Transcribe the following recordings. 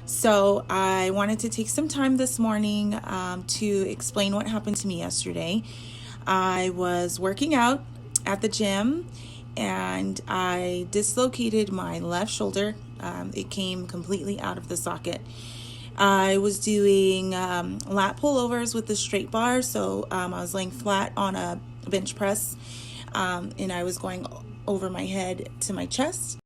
So I wanted to take some time this morning to explain what happened to me yesterday. I was working out at the gym and I dislocated my left shoulder. It came completely out of the socket. I was doing lat pullovers with the straight bar, so I was laying flat on a bench press, and I was going over my head to my chest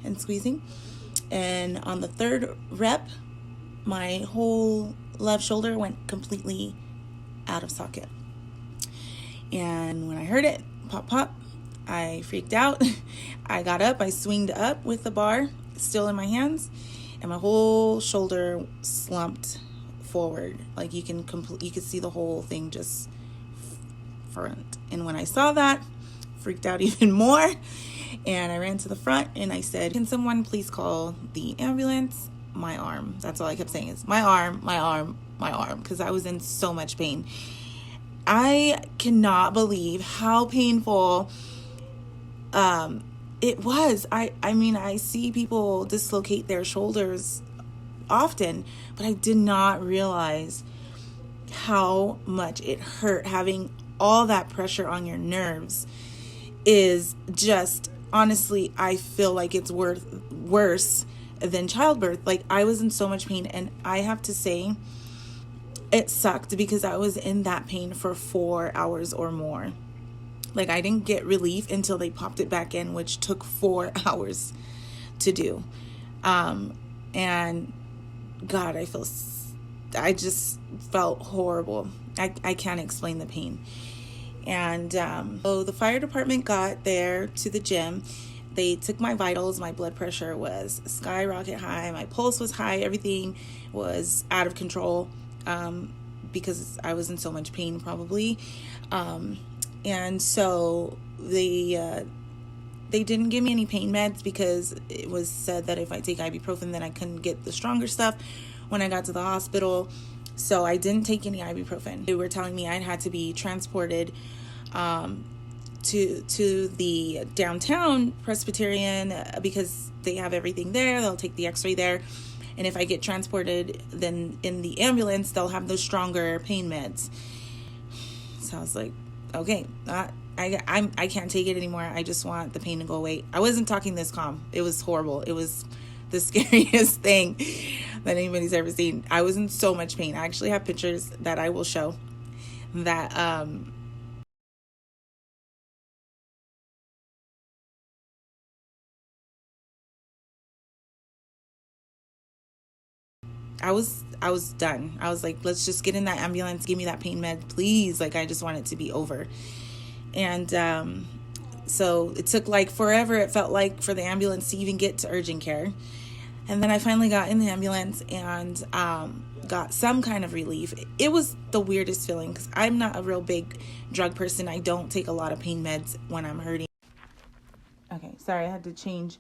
and squeezing. And on the third rep, my whole left shoulder went completely out of socket. And when I heard it, pop, pop, I freaked out. I got up, I swinged up with the bar still in my hands, and my whole shoulder slumped forward. Like you could see the whole thing just front. And when I saw that, freaked out even more. And I ran to the front and I said, "Can someone please call the ambulance?" My arm. That's all I kept saying is my arm, my arm, my arm, because I was in so much pain. I cannot believe how painful it was. I mean, I see people dislocate their shoulders often, but I did not realize how much it hurt. Having all that pressure on your nerves is just, honestly, I feel like it's worse than childbirth. Like, I was in so much pain, and I have to say it sucked because I was in that pain for 4 hours or more. Like, I didn't get relief until they popped it back in, which took 4 hours to do. And God, I just felt horrible. I can't explain the pain. And so the fire department got there to the gym. They took my vitals. My blood pressure was skyrocket high. My pulse was high. Everything was out of control because I was in so much pain, probably. And so they didn't give me any pain meds because it was said that if I take ibuprofen, then I couldn't get the stronger stuff when I got to the hospital. So I didn't take any ibuprofen. They were telling me I had to be transported to the downtown Presbyterian because they have everything there. They'll take the x-ray there. And if I get transported, then in the ambulance, they'll have those stronger pain meds. So I was like, okay, I can't take it anymore. I just want the pain to go away. I wasn't talking this calm. It was horrible. It was the scariest thing that anybody's ever seen. I was in so much pain. I actually have pictures that I will show that I was done. I was like, let's just get in that ambulance, give me that pain med, please. Like, I just want it to be over. And so it took like forever, it felt like, for the ambulance to even get to urgent care. And then I finally got in the ambulance and got some kind of relief. It was the weirdest feeling because I'm not a real big drug person. I don't take a lot of pain meds when I'm hurting. Okay, sorry, I had to change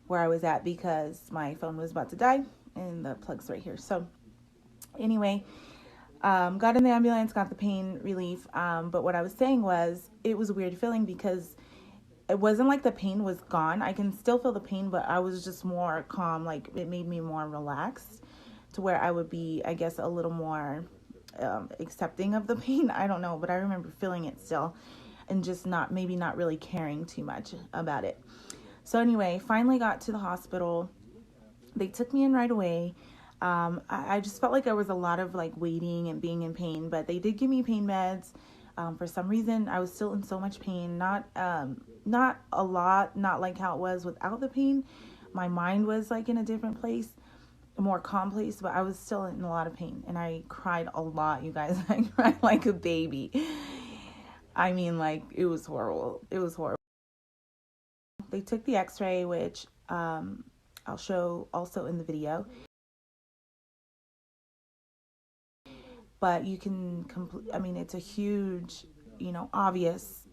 where I was at because my phone was about to die and the plug's right here. So anyway, got in the ambulance, got the pain relief. But what I was saying was, it was a weird feeling because it wasn't like the pain was gone. I can still feel the pain, but I was just more calm. Like, it made me more relaxed to where I would be, I guess, a little more accepting of the pain. I don't know, but I remember feeling it still and just not really caring too much about it. So anyway, finally got to the hospital. They took me in right away. I just felt like there was a lot of like waiting and being in pain, but they did give me pain meds. For some reason, I was still in so much pain. Not a lot, not like how it was without the pain. My mind was like in a different place, a more calm place, but I was still in a lot of pain. And I cried a lot, you guys. I cried like a baby. I mean, like, it was horrible. It was horrible. They took the x-ray, which I'll show also in the video. But you can it's a huge, obvious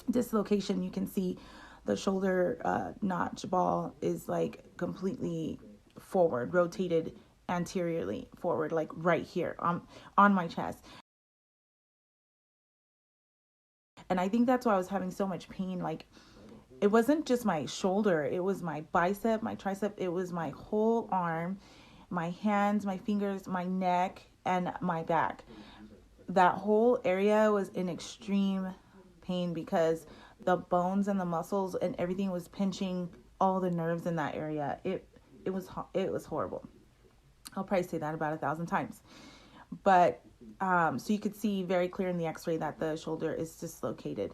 dislocation. You can see the shoulder notch ball is like completely forward, rotated anteriorly forward, like right here on my chest. And I think that's why I was having so much pain. Like, it wasn't just my shoulder, it was my bicep, my tricep, it was my whole arm, my hands, my fingers, my neck, and my back. That whole area was in extreme pain because the bones and the muscles and everything was pinching all the nerves in that area. It was horrible. I'll probably say that about 1,000 times. But so you could see very clear in the x-ray that the shoulder is dislocated.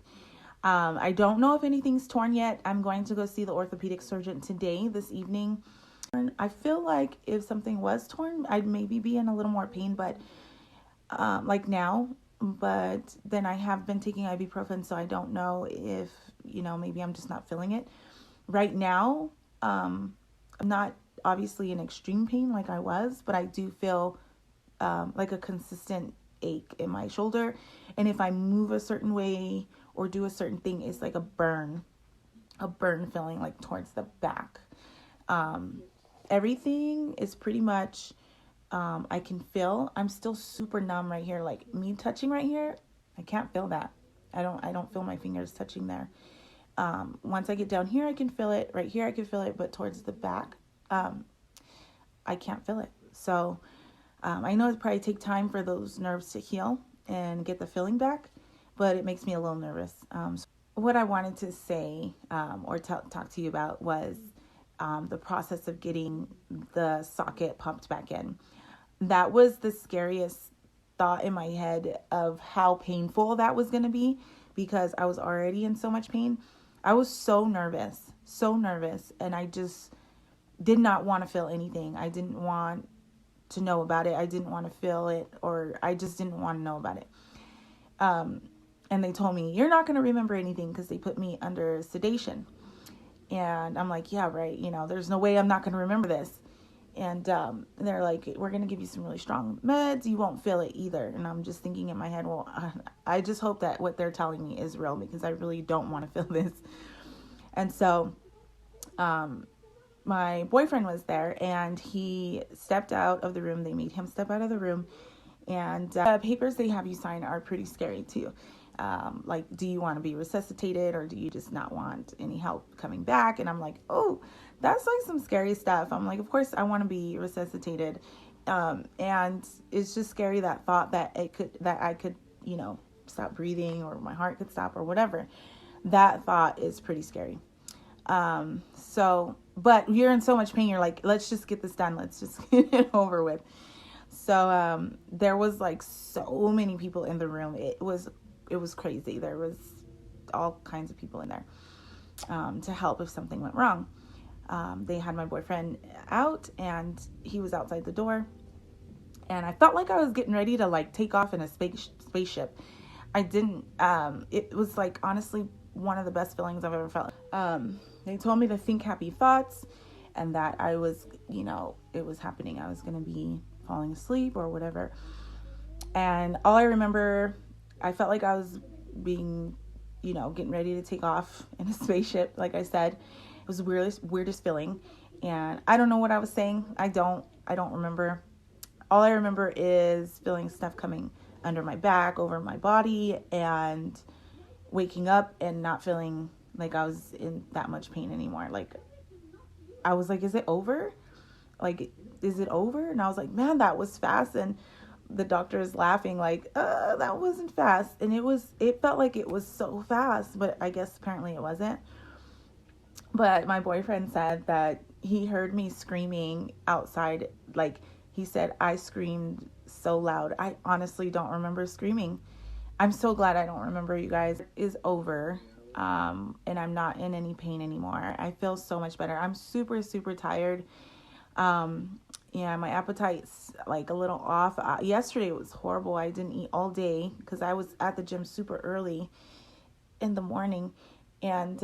I don't know if anything's torn yet. I'm going to go see the orthopedic surgeon today, this evening. I feel like if something was torn, I'd maybe be in a little more pain, but like now. But then I have been taking ibuprofen, so I don't know if, maybe I'm just not feeling it. Right now, I'm not obviously in extreme pain like I was, but I do feel like a consistent ache in my shoulder. And if I move a certain way or do a certain thing, it's like a burn feeling like towards the back. Everything is pretty much, I can feel. I'm still super numb right here. Like me touching right here, I can't feel that. I don't feel my fingers touching there. Once I get down here, I can feel it. Right here, I can feel it, but towards the back, I can't feel it. So I know it probably take time for those nerves to heal and get the feeling back, but it makes me a little nervous. So what I wanted to say or talk to you about was the process of getting the socket pumped back in. That was the scariest thought in my head of how painful that was going to be, because I was already in so much pain. I was so nervous, and I just did not want to feel anything. I didn't want to know about it. I didn't want to feel it, or I just didn't want to know about it. And they told me, you're not going to remember anything, because they put me under sedation. And I'm like, yeah, right. There's no way I'm not going to remember this. And they're like, we're going to give you some really strong meds. You won't feel it either. And I'm just thinking in my head, well, I just hope that what they're telling me is real, because I really don't want to feel this. And so my boyfriend was there, and he stepped out of the room. They made him step out of the room. And the papers they have you sign are pretty scary too. Like, do you want to be resuscitated, or do you just not want any help coming back? And I'm like, oh, that's like some scary stuff. I'm like, of course I want to be resuscitated. And it's just scary, that thought that I could, stop breathing, or my heart could stop, or whatever. That thought is pretty scary. But you're in so much pain. You're like, let's just get this done. Let's just get it over with. So, there was like so many people in the room. It was crazy. There was all kinds of people in there, to help if something went wrong. They had my boyfriend out, and he was outside the door, and I felt like I was getting ready to like take off in a spaceship. I didn't, it was like honestly one of the best feelings I've ever felt. They told me to think happy thoughts, and that I was, it was happening. I was going to be falling asleep or whatever. And all I remember, I felt like I was being, getting ready to take off in a spaceship. Like I said, it was the weirdest feeling. And I don't know what I was saying. I don't remember. All I remember is feeling stuff coming under my back, over my body, and waking up and not feeling like I was in that much pain anymore. Like, I was like, is it over? Like, is it over? And I was like, man, that was fast. And the doctor is laughing like, that wasn't fast. And it felt like it was so fast, but I guess apparently it wasn't. But my boyfriend said that he heard me screaming outside. Like, he said, I screamed so loud. I honestly don't remember screaming. I'm so glad I don't remember, you guys. It is over. And I'm not in any pain anymore. I feel so much better. I'm super, super tired. Yeah, my appetite's like a little off. Yesterday it was horrible. I didn't eat all day because I was at the gym super early in the morning. And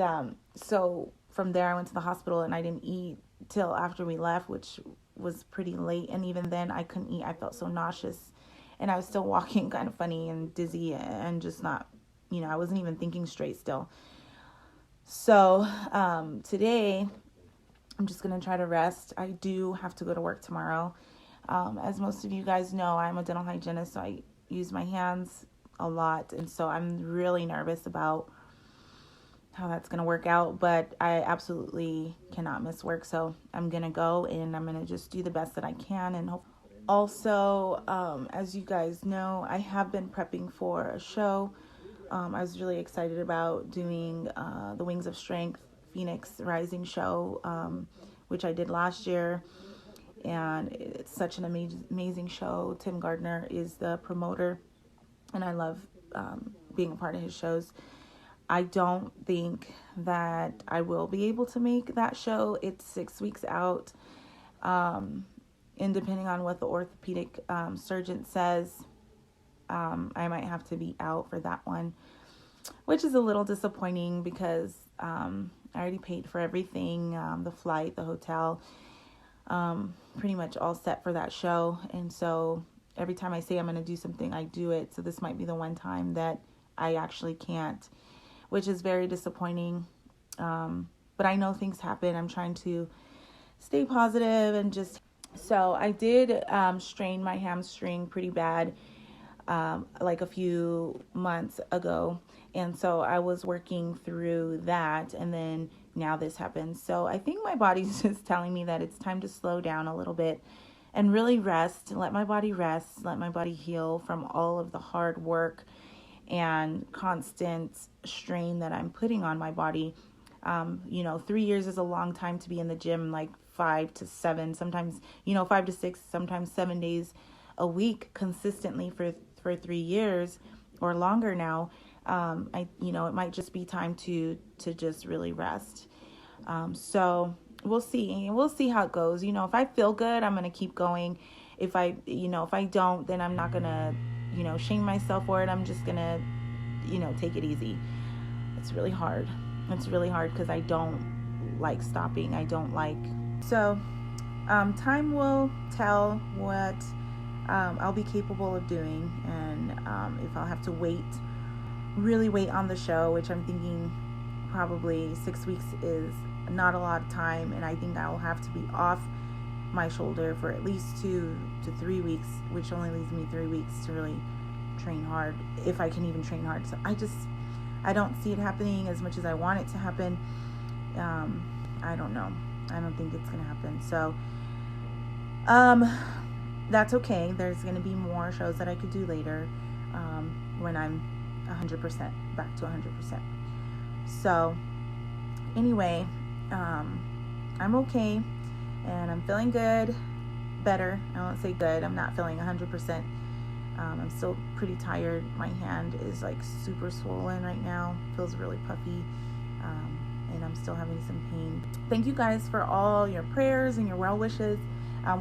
so from there I went to the hospital, and I didn't eat till after we left, which was pretty late. And even then I couldn't eat. I felt so nauseous, and I was still walking kind of funny and dizzy, and just not, I wasn't even thinking straight still. So today I'm just going to try to rest. I do have to go to work tomorrow. As most of you guys know, I'm a dental hygienist, so I use my hands a lot. And so I'm really nervous about how that's going to work out, but I absolutely cannot miss work. So I'm going to go and I'm going to just do the best that I can. And also, as you guys know, I have been prepping for a show. I was really excited about doing the Wings of Strength Phoenix Rising show, which I did last year. And it's such an amazing show. Tim Gardner is the promoter, and I love being a part of his shows. I don't think that I will be able to make that show. It's 6 weeks out. And depending on what the orthopedic surgeon says, I might have to be out for that one, which is a little disappointing because I already paid for everything, the flight, the hotel, pretty much all set for that show. And so every time I say I'm going to do something, I do it. So this might be the one time that I actually can't, which is very disappointing. But I know things happen. I'm trying to stay positive and just, so I did strain my hamstring pretty bad like a few months ago. And so I was working through that, and then now this happens. So I think my body's just telling me that it's time to slow down a little bit and really rest, let my body rest, let my body heal from all of the hard work and constant strain that I'm putting on my body. 3 years is a long time to be in the gym, like 5 to 7, sometimes, 5 to 6, sometimes 7 days a week consistently for 3 years or longer now. It might just be time to just really rest. So we'll see how it goes. If I feel good, I'm going to keep going. If I don't, then I'm not going to, shame myself for it. I'm just going to, take it easy. It's really hard. It's really hard because I don't like stopping. So time will tell what I'll be capable of doing, and if I'll have to really wait on the show, which I'm thinking probably 6 weeks is not a lot of time, and I think I'll have to be off my shoulder for at least 2 to 3 weeks, which only leaves me 3 weeks to really train hard, if I can even train hard. So I don't see it happening as much as I want it to happen. I don't know. I don't think it's going to happen. So that's okay. There's going to be more shows that I could do later when I'm 100%, back to 100%. So anyway, I'm okay, and I'm feeling good, better. I won't say good. I'm not feeling 100%. I'm still pretty tired. My hand is like super swollen right now. Feels really puffy. And I'm still having some pain. Thank you guys for all your prayers and your well wishes.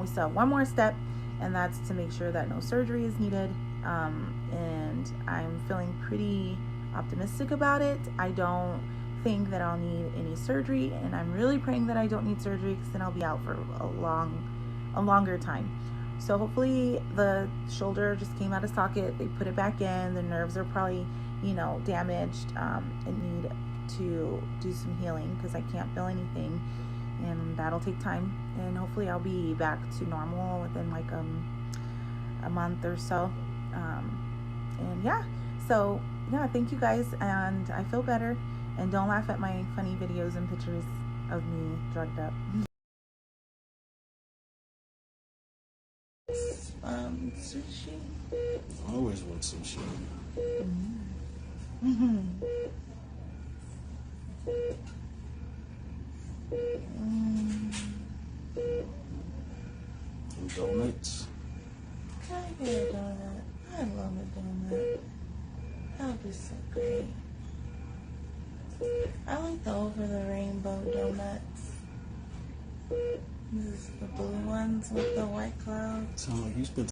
We still have one more step, and that's to make sure that no surgery is needed. And I'm feeling pretty optimistic about it. I don't think that I'll need any surgery, and I'm really praying that I don't need surgery, because then I'll be out for a longer time. So hopefully the shoulder just came out of socket. They put it back in. The nerves are probably, damaged, and need to do some healing, because I can't feel anything, and that'll take time. And hopefully I'll be back to normal within like a month or so. Thank you guys, and I feel better. And don't laugh at my funny videos and pictures of me drugged up. Sushi. I always want sushi. Some donuts. Can I get a donut? I love a donut. That would be so great. I like the over the rainbow donuts. This is the blue ones with the white clouds. Sound like you spent